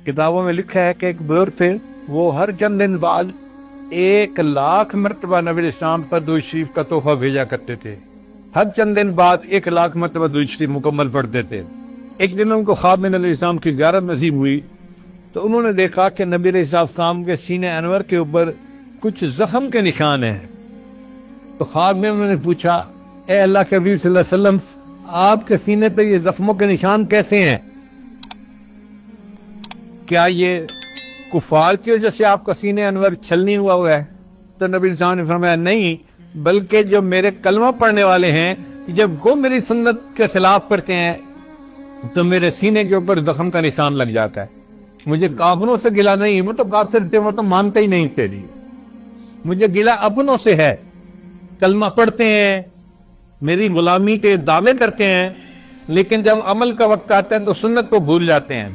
کتابوں میں لکھا ہے کہ ایک بزرگ تھے، وہ ہر چند دن بعد 1,00,000 مرتبہ نبی علیہ السلام پر درود شریف کا تحفہ بھیجا کرتے تھے۔ ہر چند دن بعد 1,00,000 مرتبہ درود شریف مکمل پڑھتے تھے۔ ایک دن ان کو خواب میں نبی علیہ السلام کی زیارت نصیب ہوئی تو انہوں نے دیکھا کہ نبی علیہ السلام کے سینے انور کے اوپر کچھ زخم کے نشان ہیں۔ تو خواب میں انہوں نے پوچھا، اے اللہ کے حبیب صلی اللہ علیہ وسلم، آپ کے سینے پہ یہ زخموں کے نشان کیسے ہیں؟ کیا یہ کفار کی وجہ سے آپ کا سینے انور چھلنی ہوا ہے؟ تو نبی علیہ السلام نے فرمایا نہیں، بلکہ جو میرے کلمہ پڑھنے والے ہیں جب وہ میری سنت کے خلاف کرتے ہیں تو میرے سینے کے اوپر زخم کا نشان لگ جاتا ہے۔ مجھے کافروں سے گلہ نہیں، وہ تو کافر تھے، وہ تو مانتے ہی نہیں تیری، مجھے گلہ اپنوں سے ہے۔ کلمہ پڑھتے ہیں، میری غلامی کے دعوے کرتے ہیں، لیکن جب عمل کا وقت آتا ہے تو سنت کو بھول جاتے ہیں۔